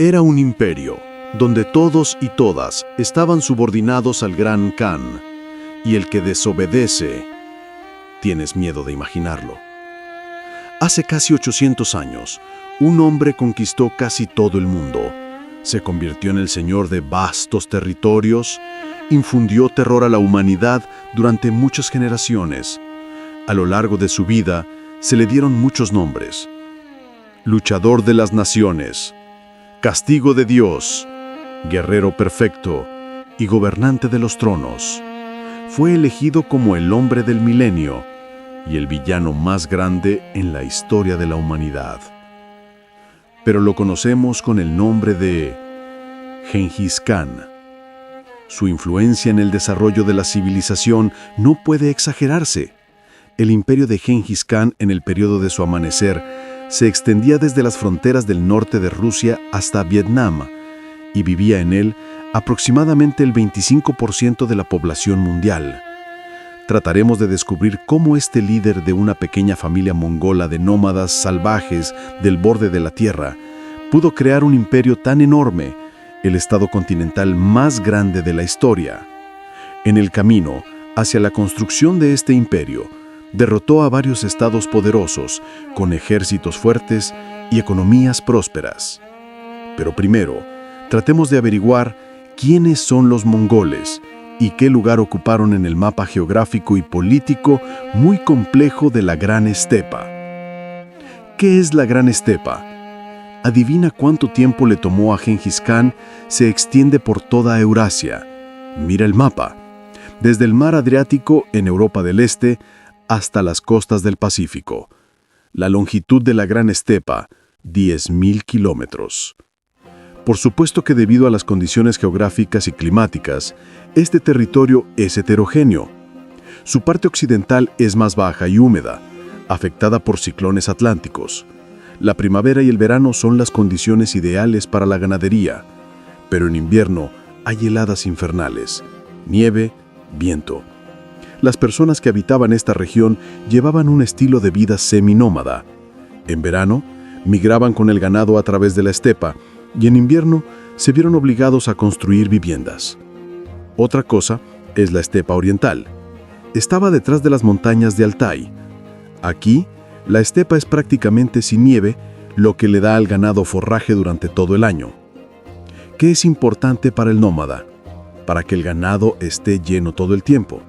Era un imperio, donde todos y todas estaban subordinados al Gran Khan, y el que desobedece, tienes miedo de imaginarlo. Hace casi 800 años, un hombre conquistó casi todo el mundo, se convirtió en el señor de vastos territorios, infundió terror a la humanidad durante muchas generaciones. A lo largo de su vida, se le dieron muchos nombres: luchador de las naciones, castigo de Dios, guerrero perfecto y gobernante de los tronos. Fue elegido como el hombre del milenio y el villano más grande en la historia de la humanidad. Pero lo conocemos con el nombre de Gengis Khan. Su influencia en el desarrollo de la civilización no puede exagerarse. El imperio de Gengis Khan en el periodo de su amanecer se extendía desde las fronteras del norte de Rusia hasta Vietnam y vivía en él aproximadamente el 25% de la población mundial. Trataremos de descubrir cómo este líder de una pequeña familia mongola de nómadas salvajes del borde de la tierra pudo crear un imperio tan enorme, el estado continental más grande de la historia. En el camino hacia la construcción de este imperio, derrotó a varios estados poderosos, con ejércitos fuertes y economías prósperas. Pero primero, tratemos de averiguar quiénes son los mongoles y qué lugar ocuparon en el mapa geográfico y político muy complejo de la Gran Estepa. ¿Qué es la Gran Estepa? Adivina cuánto tiempo le tomó a Gengis Khan. Se extiende por toda Eurasia. Mira el mapa. Desde el mar Adriático en Europa del Este hasta las costas del Pacífico. La longitud de la Gran Estepa, 10.000 kilómetros. Por supuesto que debido a las condiciones geográficas y climáticas, este territorio es heterogéneo. Su parte occidental es más baja y húmeda, afectada por ciclones atlánticos. La primavera y el verano son las condiciones ideales para la ganadería, pero en invierno hay heladas infernales, nieve, viento. Las personas que habitaban esta región llevaban un estilo de vida seminómada. En verano, migraban con el ganado a través de la estepa y en invierno se vieron obligados a construir viviendas. Otra cosa es la estepa oriental. Estaba detrás de las montañas de Altai. Aquí, la estepa es prácticamente sin nieve, lo que le da al ganado forraje durante todo el año. ¿Qué es importante para el nómada? Para que el ganado esté lleno todo el tiempo.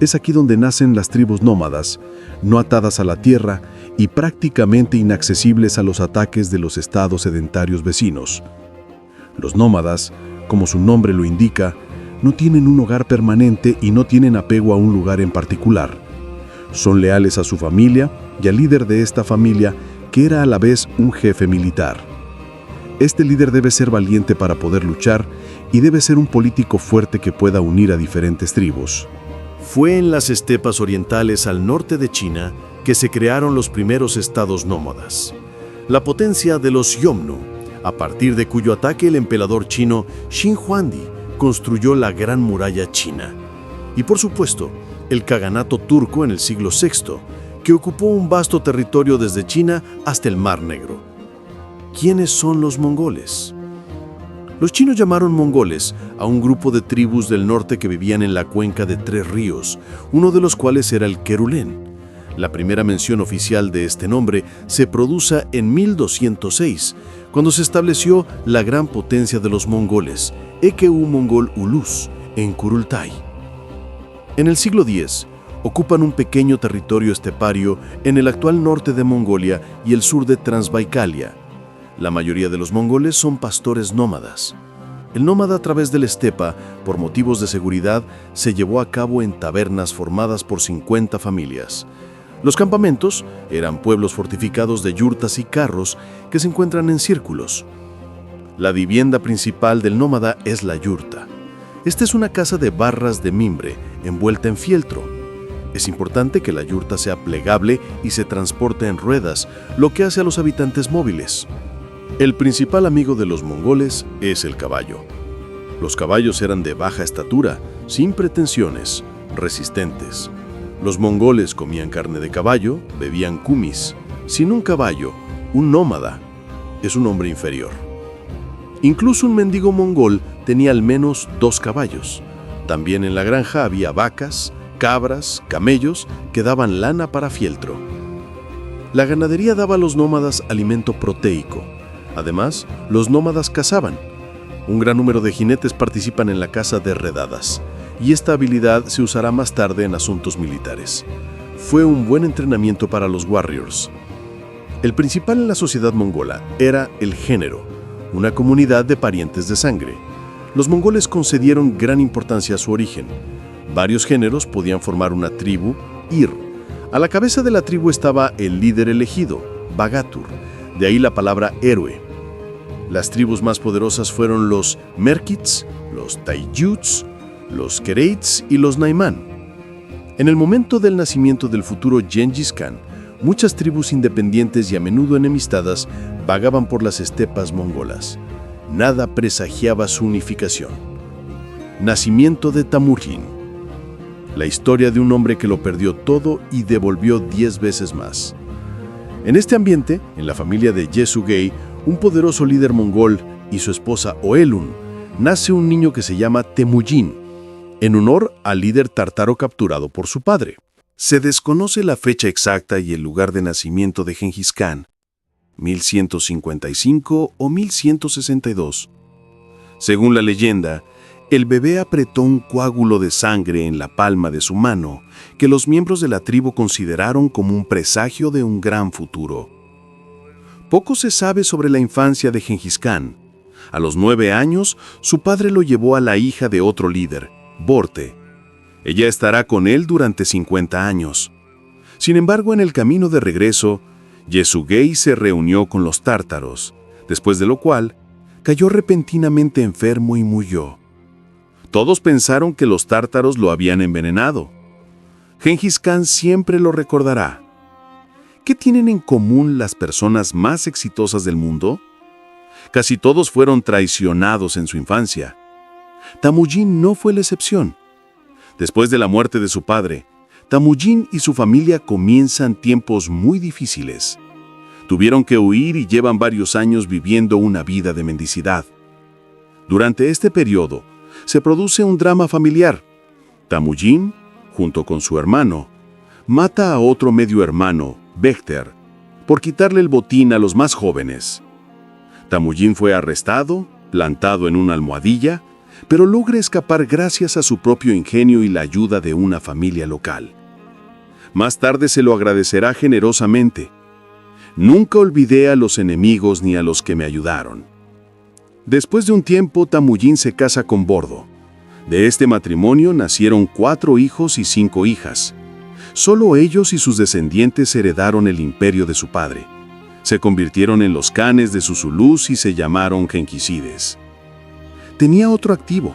Es aquí donde nacen las tribus nómadas, no atadas a la tierra y prácticamente inaccesibles a los ataques de los estados sedentarios vecinos. Los nómadas, como su nombre lo indica, no tienen un hogar permanente y no tienen apego a un lugar en particular. Son leales a su familia y al líder de esta familia, que era a la vez un jefe militar. Este líder debe ser valiente para poder luchar y debe ser un político fuerte que pueda unir a diferentes tribus. Fue en las estepas orientales al norte de China que se crearon los primeros estados nómadas. La potencia de los Yomnu, a partir de cuyo ataque el emperador chino Xin Huangdi construyó la Gran Muralla China. Y por supuesto, el Kaganato turco en el siglo VI, que ocupó un vasto territorio desde China hasta el Mar Negro. ¿Quiénes son los mongoles? Los chinos llamaron mongoles a un grupo de tribus del norte que vivían en la cuenca de 3 ríos, uno de los cuales era el Kerulén. La primera mención oficial de este nombre se produce en 1206, cuando se estableció la gran potencia de los mongoles, Eku Mongol Ulus, en Kurultai. En el siglo X, ocupan un pequeño territorio estepario en el actual norte de Mongolia y el sur de Transbaikalia. La mayoría de los mongoles son pastores nómadas. El nómada a través de la estepa, por motivos de seguridad, se llevó a cabo en tabernas formadas por 50 familias. Los campamentos eran pueblos fortificados de yurtas y carros que se encuentran en círculos. La vivienda principal del nómada es la yurta. Esta es una casa de barras de mimbre envuelta en fieltro. Es importante que la yurta sea plegable y se transporte en ruedas, lo que hace a los habitantes móviles. El principal amigo de los mongoles es el caballo. Los caballos eran de baja estatura, sin pretensiones, resistentes. Los mongoles comían carne de caballo, bebían kumis. Sin un caballo, un nómada es un hombre inferior. Incluso un mendigo mongol tenía al menos 2 caballos. También en la granja había vacas, cabras, camellos que daban lana para fieltro. La ganadería daba a los nómadas alimento proteico. Además, los nómadas cazaban. Un gran número de jinetes participan en la caza de redadas, y esta habilidad se usará más tarde en asuntos militares. Fue un buen entrenamiento para los warriors. El principal en la sociedad mongola era el género, una comunidad de parientes de sangre. Los mongoles concedieron gran importancia a su origen. Varios géneros podían formar una tribu, Ir. A la cabeza de la tribu estaba el líder elegido, Bagatur, de ahí la palabra héroe. Las tribus más poderosas fueron los Merkits, los Taijuts, los Kereits y los Naiman. En el momento del nacimiento del futuro Gengis Khan, muchas tribus independientes y a menudo enemistadas vagaban por las estepas mongolas. Nada presagiaba su unificación. Nacimiento de Temujin. La historia de un hombre que lo perdió todo y devolvió 10 veces más. En este ambiente, en la familia de Yesugei, un poderoso líder mongol y su esposa Oelun, nace un niño que se llama Temujin, en honor al líder tártaro capturado por su padre. Se desconoce la fecha exacta y el lugar de nacimiento de Gengis Khan, 1155 o 1162. Según la leyenda, el bebé apretó un coágulo de sangre en la palma de su mano que los miembros de la tribu consideraron como un presagio de un gran futuro. Poco se sabe sobre la infancia de Gengis Khan. A los 9 años, su padre lo llevó a la hija de otro líder, Borte. Ella estará con él durante 50 años. Sin embargo, en el camino de regreso, Yesugei se reunió con los tártaros, después de lo cual cayó repentinamente enfermo y murió. Todos pensaron que los tártaros lo habían envenenado. Gengis Khan siempre lo recordará. ¿Qué tienen en común las personas más exitosas del mundo? Casi todos fueron traicionados en su infancia. Temujin no fue la excepción. Después de la muerte de su padre, Temujin y su familia comienzan tiempos muy difíciles. Tuvieron que huir y llevan varios años viviendo una vida de mendicidad. Durante este periodo, se produce un drama familiar. Temujin, junto con su hermano, mata a otro medio hermano, Bekter, por quitarle el botín a los más jóvenes. Temujin fue arrestado, plantado en una almohadilla, pero logra escapar gracias a su propio ingenio y la ayuda de una familia local. Más tarde se lo agradecerá generosamente. Nunca olvidé a los enemigos ni a los que me ayudaron. Después de un tiempo, Temujin se casa con Bordo. De este matrimonio nacieron 4 hijos y 5 hijas. Solo ellos y sus descendientes heredaron el imperio de su padre. Se convirtieron en los khanes de sus Zulús y se llamaron Genghisides. Tenía otro activo,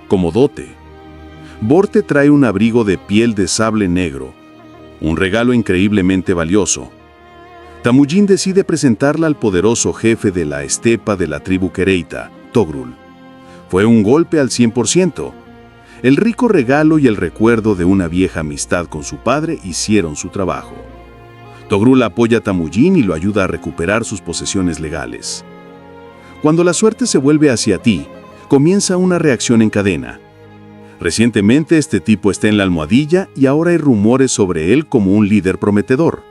como dote. Borte trae un abrigo de piel de sable negro, un regalo increíblemente valioso. Temujin decide presentarla al poderoso jefe de la estepa de la tribu Kereita, Togrul. Fue un golpe al 100%. El rico regalo y el recuerdo de una vieja amistad con su padre hicieron su trabajo. Togrul apoya a Temujin y lo ayuda a recuperar sus posesiones legales. Cuando la suerte se vuelve hacia ti, comienza una reacción en cadena. Recientemente este tipo está en la almohadilla y ahora hay rumores sobre él como un líder prometedor.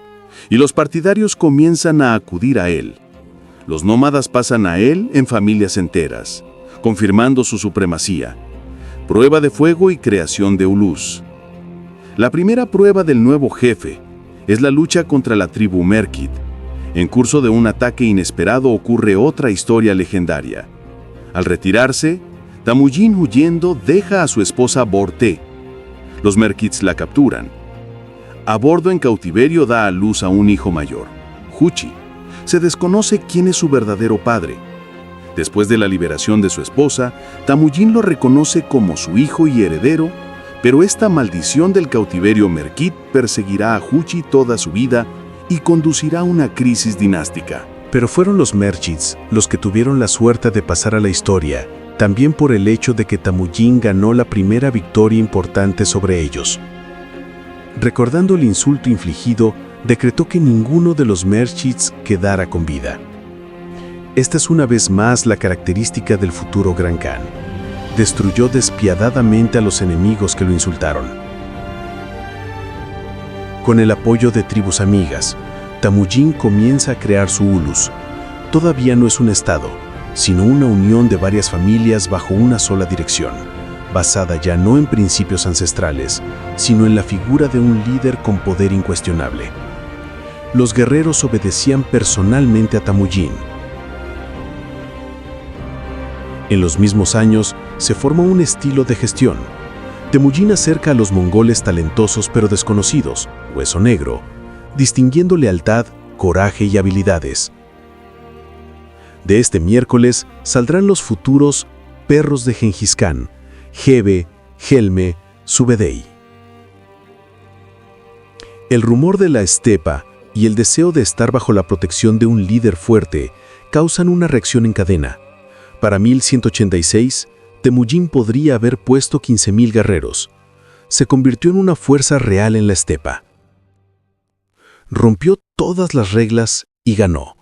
Y los partidarios comienzan a acudir a él. Los nómadas pasan a él en familias enteras, confirmando su supremacía. Prueba de fuego y creación de Ulus. La primera prueba del nuevo jefe es la lucha contra la tribu Merkit. En curso de un ataque inesperado ocurre otra historia legendaria. Al retirarse, Temujin huyendo deja a su esposa Borte. Los Merkits la capturan. A Bordo en cautiverio da a luz a un hijo mayor, Huchi. Se desconoce quién es su verdadero padre. Después de la liberación de su esposa, Temujin lo reconoce como su hijo y heredero, pero esta maldición del cautiverio Merkit perseguirá a Huchi toda su vida y conducirá a una crisis dinástica. Pero fueron los Merkits los que tuvieron la suerte de pasar a la historia, también por el hecho de que Temujin ganó la primera victoria importante sobre ellos. Recordando el insulto infligido, decretó que ninguno de los Merkits quedara con vida. Esta es una vez más la característica del futuro Gran Khan. Destruyó despiadadamente a los enemigos que lo insultaron. Con el apoyo de tribus amigas, Temujin comienza a crear su Ulus. Todavía no es un estado, sino una unión de varias familias bajo una sola dirección, basada ya no en principios ancestrales, sino en la figura de un líder con poder incuestionable. Los guerreros obedecían personalmente a Temujin. En los mismos años, se forma un estilo de gestión. Temujin acerca a los mongoles talentosos pero desconocidos, Hueso Negro, distinguiendo lealtad, coraje y habilidades. De este miércoles saldrán los futuros perros de Gengis Khan, Gebe, Helme, Subedei. El rumor de la estepa y el deseo de estar bajo la protección de un líder fuerte causan una reacción en cadena. Para 1186, Temujin podría haber puesto 15.000 guerreros. Se convirtió en una fuerza real en la estepa. Rompió todas las reglas y ganó.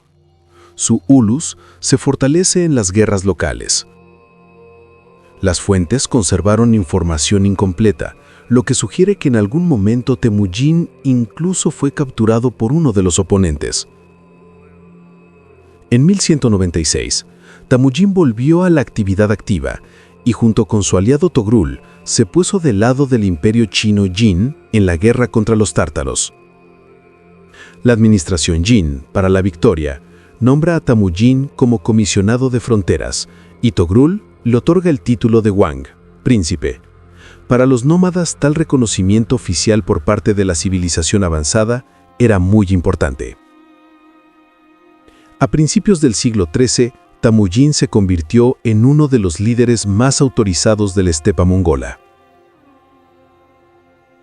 Su Ulus se fortalece en las guerras locales. Las fuentes conservaron información incompleta, lo que sugiere que en algún momento Temujin incluso fue capturado por uno de los oponentes. En 1196, Temujin volvió a la actividad activa y junto con su aliado Togrul se puso del lado del imperio chino Jin en la guerra contra los tártaros. La administración Jin, para la victoria, nombra a Temujin como comisionado de fronteras y Togrul le otorga el título de Wang, príncipe. Para los nómadas, tal reconocimiento oficial por parte de la civilización avanzada era muy importante. A principios del siglo XIII, Temujin se convirtió en uno de los líderes más autorizados de la estepa mongola.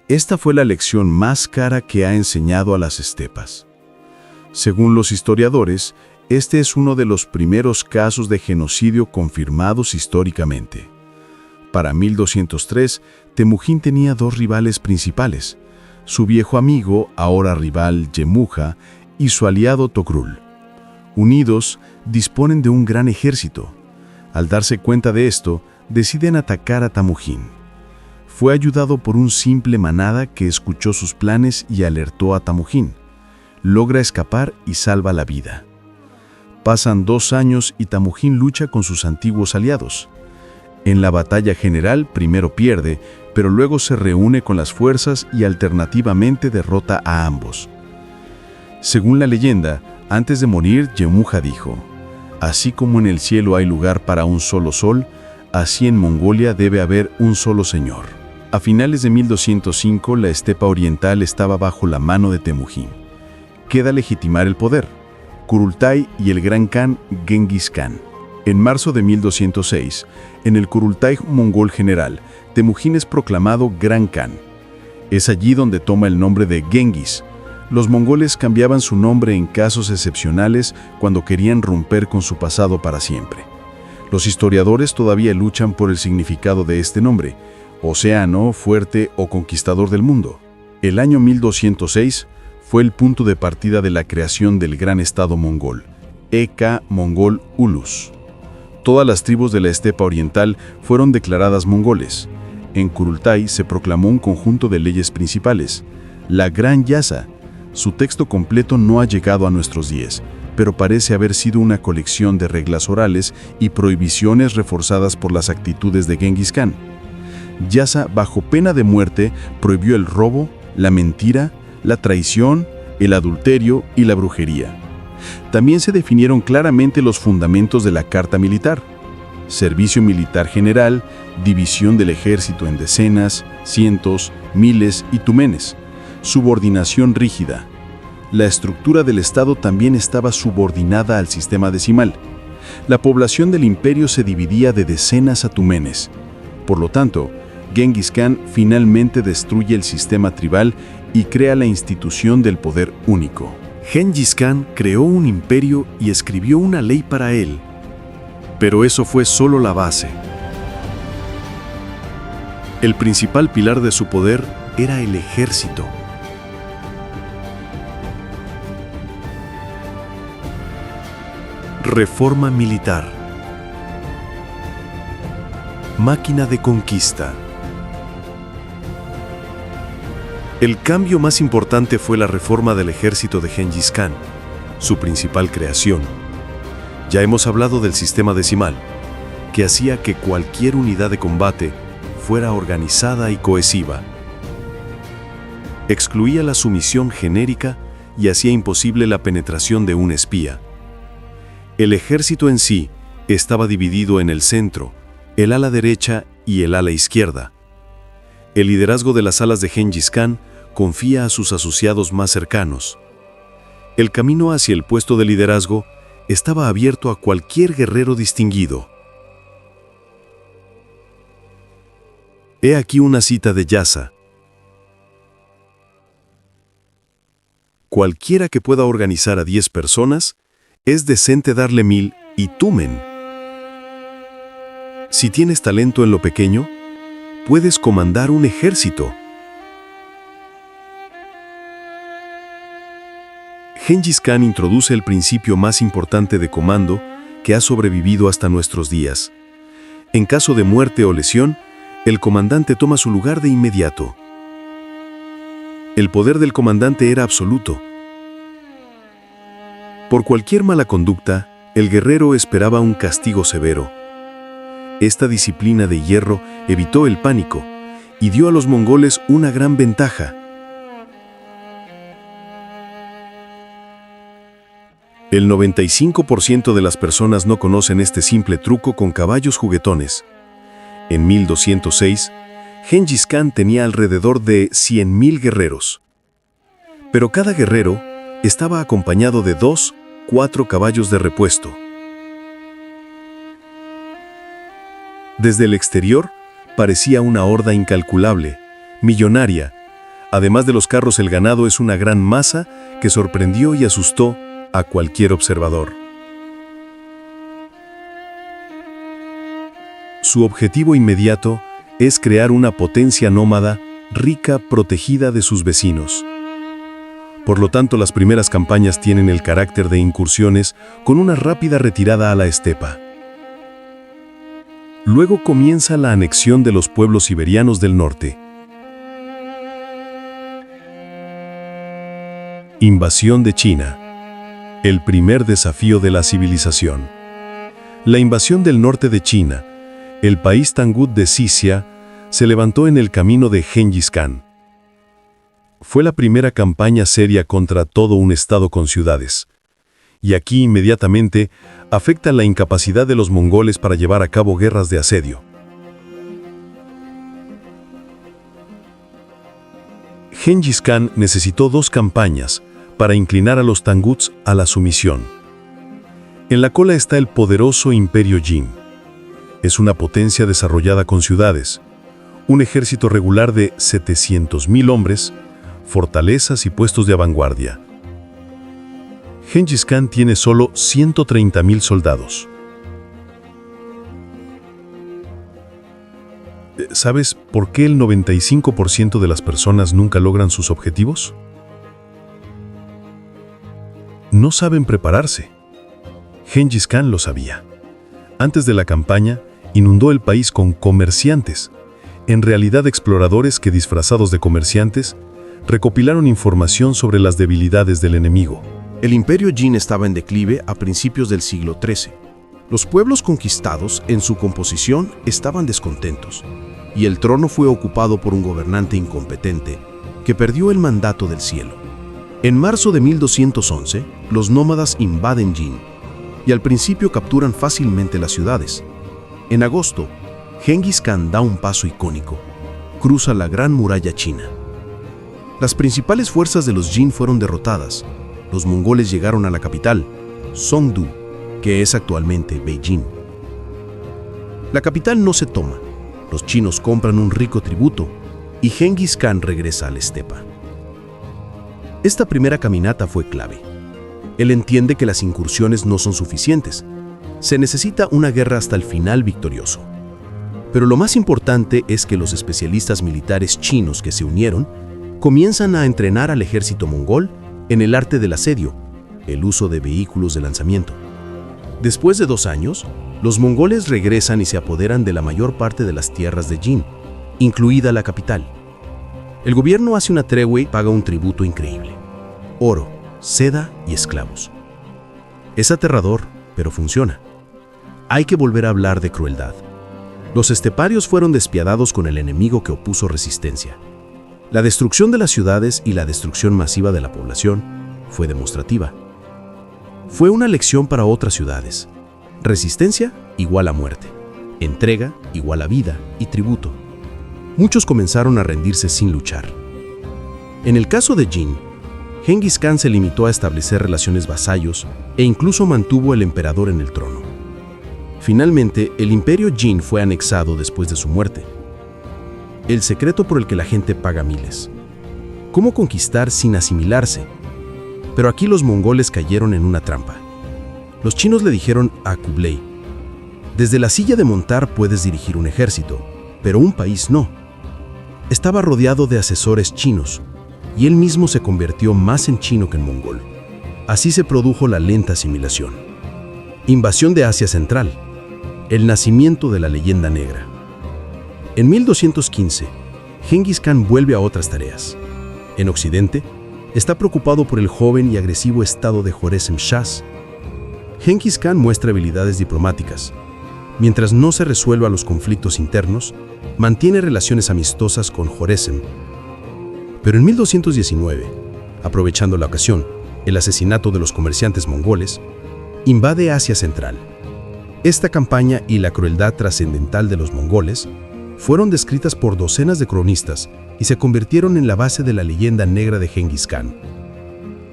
Esta fue la lección más cara que ha enseñado a las estepas. Según los historiadores, este es uno de los primeros casos de genocidio confirmados históricamente. Para 1203, Temujin tenía dos rivales principales, su viejo amigo, ahora rival Yemuja, y su aliado Togrul. Unidos, disponen de un gran ejército. Al darse cuenta de esto, deciden atacar a Temujin. Fue ayudado por un simple manada que escuchó sus planes y alertó a Temujin. Logra escapar y salva la vida. Pasan 2 años y Temujin lucha con sus antiguos aliados. En la batalla general primero pierde, pero luego se reúne con las fuerzas y alternativamente derrota a ambos. Según la leyenda, antes de morir, Yemuja dijo: «Así como en el cielo hay lugar para un solo sol, así en Mongolia debe haber un solo señor». A finales de 1205, la estepa oriental estaba bajo la mano de Temujin. Queda legitimar el poder. Kurultai y el Gran Khan Gengis Khan. En marzo de 1206, en el Kurultai mongol general, Temujin es proclamado Gran Khan. Es allí donde toma el nombre de Gengis. Los mongoles cambiaban su nombre en casos excepcionales cuando querían romper con su pasado para siempre. Los historiadores todavía luchan por el significado de este nombre: océano, fuerte o conquistador del mundo. El año 1206 fue el punto de partida de la creación del gran estado mongol, Eka Mongol Ulus. Todas las tribus de la estepa oriental fueron declaradas mongoles. En Kurultai se proclamó un conjunto de leyes principales, la Gran Yasa. Su texto completo no ha llegado a nuestros días, pero parece haber sido una colección de reglas orales y prohibiciones reforzadas por las actitudes de Gengis Khan. Yasa, bajo pena de muerte, prohibió el robo, la mentira, la traición, el adulterio y la brujería. También se definieron claramente los fundamentos de la Carta Militar: servicio militar general, división del ejército en decenas, cientos, miles y tumenes, subordinación rígida. La estructura del Estado también estaba subordinada al sistema decimal. La población del imperio se dividía de decenas a tumenes. Por lo tanto, Gengis Khan finalmente destruye el sistema tribal y crea la institución del poder único. Gengis Khan creó un imperio y escribió una ley para él. Pero eso fue solo la base. El principal pilar de su poder era el ejército. Reforma militar. Máquina de conquista. El cambio más importante fue la reforma del ejército de Gengis Khan, su principal creación. Ya hemos hablado del sistema decimal, que hacía que cualquier unidad de combate fuera organizada y cohesiva. Excluía la sumisión genérica y hacía imposible la penetración de un espía. El ejército en sí estaba dividido en el centro, el ala derecha y el ala izquierda. El liderazgo de las alas de Gengis Khan confía a sus asociados más cercanos. El camino hacia el puesto de liderazgo estaba abierto a cualquier guerrero distinguido. He aquí una cita de Yasa. Cualquiera que pueda organizar a 10 personas, es decente darle 1000 y tumen. Si tienes talento en lo pequeño, puedes comandar un ejército. Gengis Khan introduce el principio más importante de comando que ha sobrevivido hasta nuestros días. En caso de muerte o lesión, el comandante toma su lugar de inmediato. El poder del comandante era absoluto. Por cualquier mala conducta, el guerrero esperaba un castigo severo. Esta disciplina de hierro evitó el pánico y dio a los mongoles una gran ventaja. El 95% de las personas no conocen este simple truco con caballos juguetones. En 1206, Gengis Khan tenía alrededor de 100.000 guerreros. Pero cada guerrero estaba acompañado de 2-4 caballos de repuesto. Desde el exterior, parecía una horda incalculable, millonaria. Además de los carros, el ganado es una gran masa que sorprendió y asustó a cualquier observador. Su objetivo inmediato es crear una potencia nómada, rica, protegida de sus vecinos. Por lo tanto, las primeras campañas tienen el carácter de incursiones con una rápida retirada a la estepa. Luego comienza la anexión de los pueblos siberianos del norte. Invasión de China. El primer desafío de la civilización. La invasión del norte de China, el país Tangut de Sisia, se levantó en el camino de Gengis Khan. Fue la primera campaña seria contra todo un estado con ciudades. Y aquí inmediatamente afecta la incapacidad de los mongoles para llevar a cabo guerras de asedio. Gengis Khan necesitó 2 campañas para inclinar a los tanguts a la sumisión. En la cola está el poderoso Imperio Jin. Es una potencia desarrollada con ciudades, un ejército regular de 700.000 hombres, fortalezas y puestos de vanguardia. Gengis Khan tiene solo 130.000 soldados. ¿Sabes por qué el 95% de las personas nunca logran sus objetivos? No saben prepararse. Gengis Khan lo sabía. Antes de la campaña, inundó el país con comerciantes, en realidad exploradores que, disfrazados de comerciantes, recopilaron información sobre las debilidades del enemigo. El imperio Jin estaba en declive a principios del siglo XIII. Los pueblos conquistados, en su composición, estaban descontentos, y el trono fue ocupado por un gobernante incompetente que perdió el mandato del cielo. En marzo de 1211, los nómadas invaden Jin, y al principio capturan fácilmente las ciudades. En agosto, Gengis Khan da un paso icónico. Cruza la Gran Muralla China. Las principales fuerzas de los Jin fueron derrotadas. Los mongoles llegaron a la capital, Songdu, que es actualmente Beijing. La capital no se toma. Los chinos compran un rico tributo y Gengis Khan regresa a la estepa. Esta primera caminata fue clave. Él entiende que las incursiones no son suficientes. Se necesita una guerra hasta el final victorioso. Pero lo más importante es que los especialistas militares chinos que se unieron comienzan a entrenar al ejército mongol en el arte del asedio, el uso de vehículos de lanzamiento. Después de 2 años, los mongoles regresan y se apoderan de la mayor parte de las tierras de Jin, incluida la capital. El gobierno hace una tregua y paga un tributo increíble: oro, seda y esclavos. Es aterrador, pero funciona. Hay que volver a hablar de crueldad. Los esteparios fueron despiadados con el enemigo que opuso resistencia. La destrucción de las ciudades y la destrucción masiva de la población fue demostrativa. Fue una lección para otras ciudades. Resistencia igual a muerte. Entrega igual a vida y tributo. Muchos comenzaron a rendirse sin luchar. En el caso de Jin, Genghis Khan se limitó a establecer relaciones vasallos e incluso mantuvo al emperador en el trono. Finalmente, el imperio Jin fue anexado después de su muerte. El secreto por el que la gente paga miles. ¿Cómo conquistar sin asimilarse? Pero aquí los mongoles cayeron en una trampa. Los chinos le dijeron a Kublai: desde la silla de montar puedes dirigir un ejército, pero un país no. Estaba rodeado de asesores chinos, y él mismo se convirtió más en chino que en mongol. Así se produjo la lenta asimilación. Invasión de Asia Central. El nacimiento de la leyenda negra. En 1215, Genghis Khan vuelve a otras tareas. En Occidente, está preocupado por el joven y agresivo estado de Joresem Shah. Genghis Khan muestra habilidades diplomáticas. Mientras no se resuelvan los conflictos internos, mantiene relaciones amistosas con Joresem. Pero en 1219, aprovechando la ocasión, el asesinato de los comerciantes mongoles, invade Asia Central. Esta campaña y la crueldad trascendental de los mongoles fueron descritas por docenas de cronistas y se convirtieron en la base de la leyenda negra de Genghis Khan.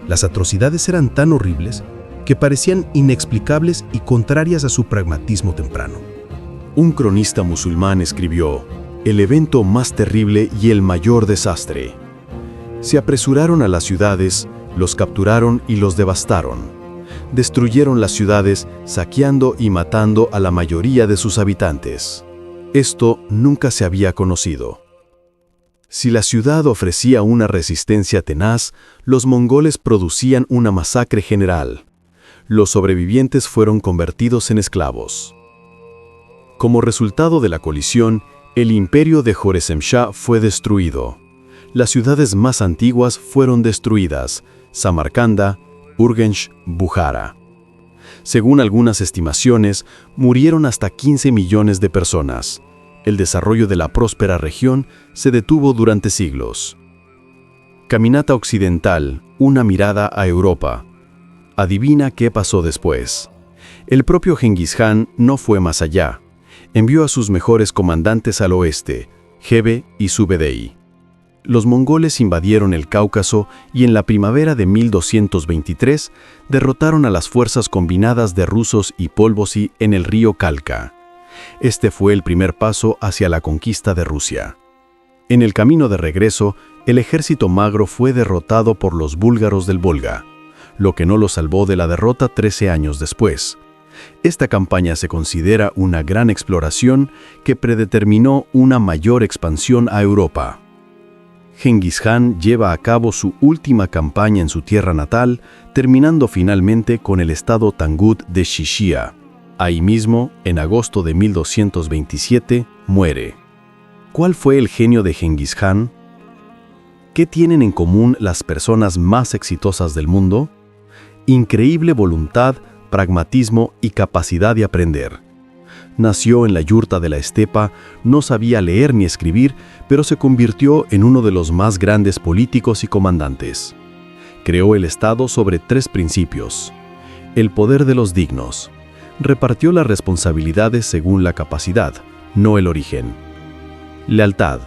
Las atrocidades eran tan horribles que parecían inexplicables y contrarias a su pragmatismo temprano. Un cronista musulmán escribió: el evento más terrible y el mayor desastre. Se apresuraron a las ciudades, los capturaron y los devastaron. Destruyeron las ciudades, saqueando y matando a la mayoría de sus habitantes. Esto nunca se había conocido. Si la ciudad ofrecía una resistencia tenaz, los mongoles producían una masacre general. Los sobrevivientes fueron convertidos en esclavos. Como resultado de la colisión, el imperio de Joresem Shah fue destruido. Las ciudades más antiguas fueron destruidas: Samarcanda, Urgench, Bukhara. Según algunas estimaciones, murieron hasta 15 millones de personas. El desarrollo de la próspera región se detuvo durante siglos. Caminata occidental, una mirada a Europa. Adivina qué pasó después. El propio Genghis Khan no fue más allá. Envió a sus mejores comandantes al oeste, Gebe y Subedei. Los mongoles invadieron el Cáucaso y en la primavera de 1223 derrotaron a las fuerzas combinadas de rusos y Polbosi en el río Kalka. Este fue el primer paso hacia la conquista de Rusia. En el camino de regreso, el ejército magro fue derrotado por los búlgaros del Volga, lo que no lo salvó de la derrota 13 años después. Esta campaña se considera una gran exploración que predeterminó una mayor expansión a Europa. Genghis Khan lleva a cabo su última campaña en su tierra natal, terminando finalmente con el estado Tangut de Shishia. Ahí mismo, en agosto de 1227, muere. ¿Cuál fue el genio de Genghis Khan? ¿Qué tienen en común las personas más exitosas del mundo? Increíble voluntad, pragmatismo y capacidad de aprender. Nació en la yurta de la estepa, no sabía leer ni escribir, pero se convirtió en uno de los más grandes políticos y comandantes. Creó el Estado sobre 3 principios: el poder de los dignos. Repartió las responsabilidades según la capacidad, no el origen. Lealtad.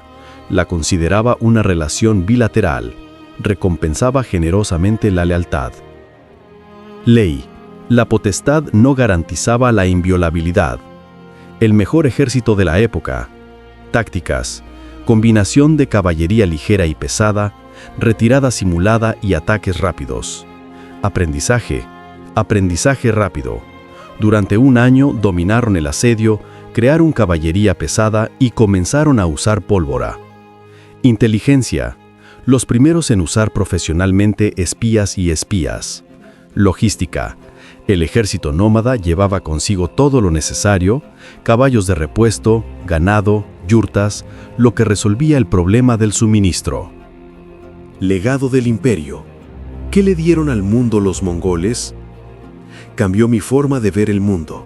La consideraba una relación bilateral. Recompensaba generosamente la lealtad. Ley. La potestad no garantizaba la inviolabilidad. El mejor ejército de la época. Tácticas. Combinación de caballería ligera y pesada, retirada simulada y ataques rápidos. Aprendizaje. Aprendizaje rápido. Durante un año dominaron el asedio, crearon caballería pesada y comenzaron a usar pólvora. Inteligencia. Los primeros en usar profesionalmente espías y espías. Logística. El ejército nómada llevaba consigo todo lo necesario: caballos de repuesto, ganado, yurtas, lo que resolvía el problema del suministro. Legado del imperio. ¿Qué le dieron al mundo los mongoles? Cambió mi forma de ver el mundo.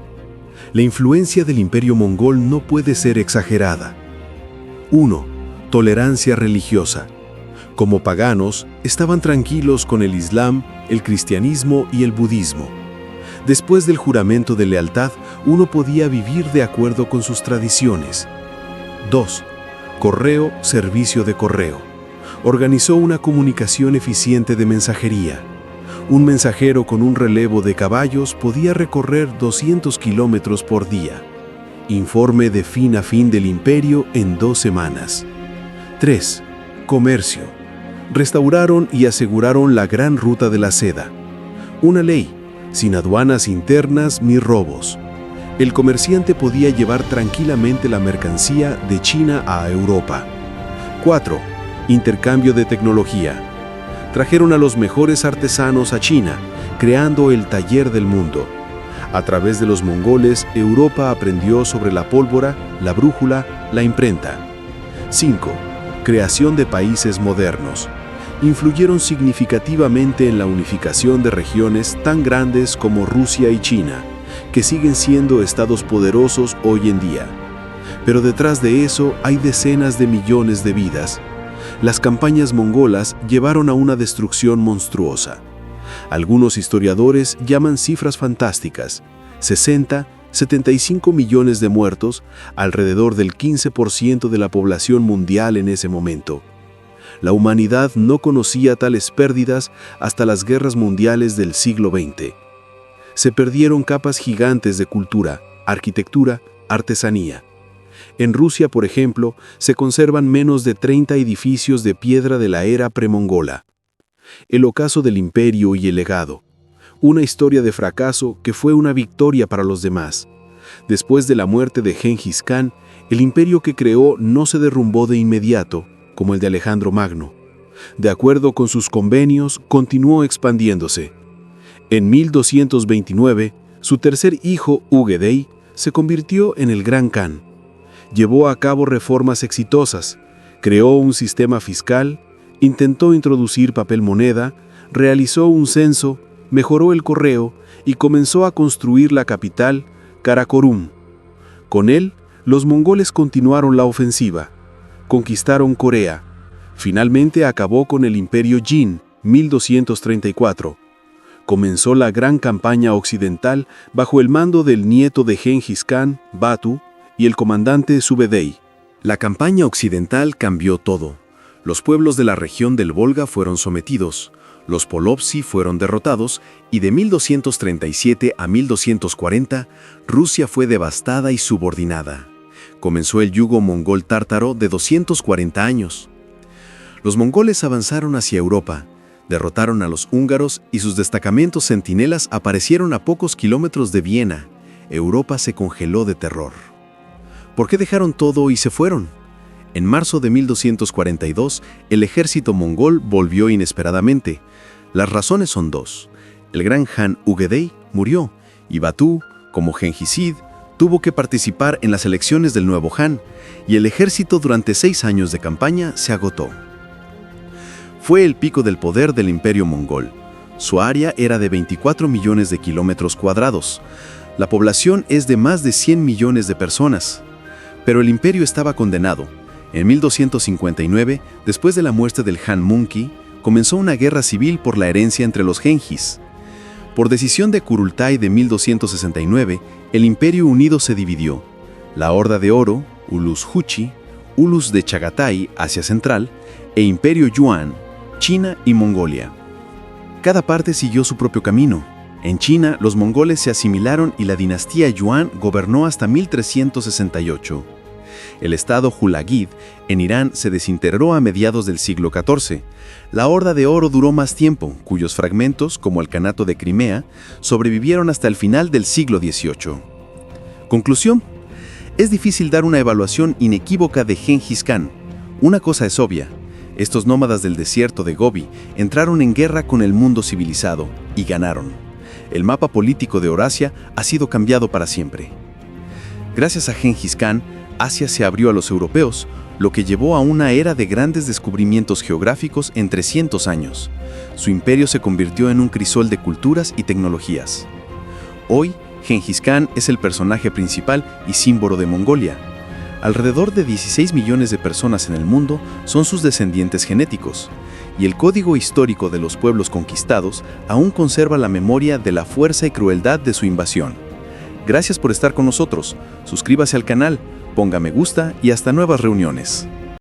La influencia del imperio mongol no puede ser exagerada. 1. Tolerancia religiosa. Como paganos, estaban tranquilos con el Islam, el cristianismo y el budismo. Después del juramento de lealtad, uno podía vivir de acuerdo con sus tradiciones. 2. Correo, servicio de correo. Organizó una comunicación eficiente de mensajería. Un mensajero con un relevo de caballos podía recorrer 200 kilómetros por día. Informe de fin a fin del imperio en 2 semanas. 3. Comercio. Restauraron y aseguraron la gran ruta de la seda. Una ley: sin aduanas internas ni robos. El comerciante podía llevar tranquilamente la mercancía de China a Europa. 4. Intercambio de tecnología. Trajeron a los mejores artesanos a China, creando el taller del mundo. A través de los mongoles, Europa aprendió sobre la pólvora, la brújula, la imprenta. 5. Creación de países modernos. Influyeron significativamente en la unificación de regiones tan grandes como Rusia y China, que siguen siendo estados poderosos hoy en día. Pero detrás de eso hay decenas de millones de vidas. Las campañas mongolas llevaron a una destrucción monstruosa. Algunos historiadores llaman cifras fantásticas: 60, 75 millones de muertos, alrededor del 15% de la población mundial en ese momento. La humanidad no conocía tales pérdidas hasta las guerras mundiales del siglo XX. Se perdieron capas gigantes de cultura, arquitectura, artesanía. En Rusia, por ejemplo, se conservan menos de 30 edificios de piedra de la era premongola. El ocaso del imperio y el legado. Una historia de fracaso que fue una victoria para los demás. Después de la muerte de Gengis Khan, el imperio que creó no se derrumbó de inmediato, como el de Alejandro Magno. De acuerdo con sus convenios, continuó expandiéndose. En 1229, su tercer hijo, Ugedei, se convirtió en el Gran Khan. Llevó a cabo reformas exitosas, creó un sistema fiscal, intentó introducir papel moneda, realizó un censo, mejoró el correo y comenzó a construir la capital, Karakorum. Con él, los mongoles continuaron la ofensiva. Conquistaron Corea. Finalmente acabó con el imperio Jin, 1234. Comenzó la gran campaña occidental bajo el mando del nieto de Gengis Khan, Batu, y el comandante Subedei. La campaña occidental cambió todo. Los pueblos de la región del Volga fueron sometidos, los Polovtsi fueron derrotados y de 1237 a 1240, Rusia fue devastada y subordinada. Comenzó el yugo mongol tártaro de 240 años. Los mongoles avanzaron hacia Europa, derrotaron a los húngaros y sus destacamentos centinelas aparecieron a pocos kilómetros de Viena. Europa se congeló de terror. ¿Por qué dejaron todo y se fueron? En marzo de 1242, el ejército mongol volvió inesperadamente. Las razones son 2. El gran Han Ugedei murió y Batu, como Gengisid, tuvo que participar en las elecciones del nuevo Han, y el ejército durante 6 años de campaña se agotó. Fue el pico del poder del imperio mongol. Su área era de 24 millones de kilómetros cuadrados. La población es de más de 100 millones de personas. Pero el imperio estaba condenado. En 1259, después de la muerte del Han Munki, comenzó una guerra civil por la herencia entre los Gengis. Por decisión de Kurultai de 1269, el Imperio Unido se dividió. La Horda de Oro, Ulus Juchi, Ulus de Chagatai, Asia Central, e Imperio Yuan, China y Mongolia. Cada parte siguió su propio camino. En China, los mongoles se asimilaron y la dinastía Yuan gobernó hasta 1368. El estado Julagid, en Irán, se desintegró a mediados del siglo XIV. La Horda de Oro duró más tiempo, cuyos fragmentos, como el Kanato de Crimea, sobrevivieron hasta el final del siglo XVIII. Conclusión: es difícil dar una evaluación inequívoca de Gengis Khan. Una cosa es obvia: estos nómadas del desierto de Gobi entraron en guerra con el mundo civilizado y ganaron. el mapa político de Eurasia ha sido cambiado para siempre. Gracias a Gengis Khan, Asia se abrió a los europeos, lo que llevó a una era de grandes descubrimientos geográficos en 300 años. Su imperio se convirtió en un crisol de culturas y tecnologías. Hoy, Gengis Khan es el personaje principal y símbolo de Mongolia. Alrededor de 16 millones de personas en el mundo son sus descendientes genéticos, y el código histórico de los pueblos conquistados aún conserva la memoria de la fuerza y crueldad de su invasión. Gracias por estar con nosotros, suscríbase al canal, ponga me gusta y hasta nuevas reuniones.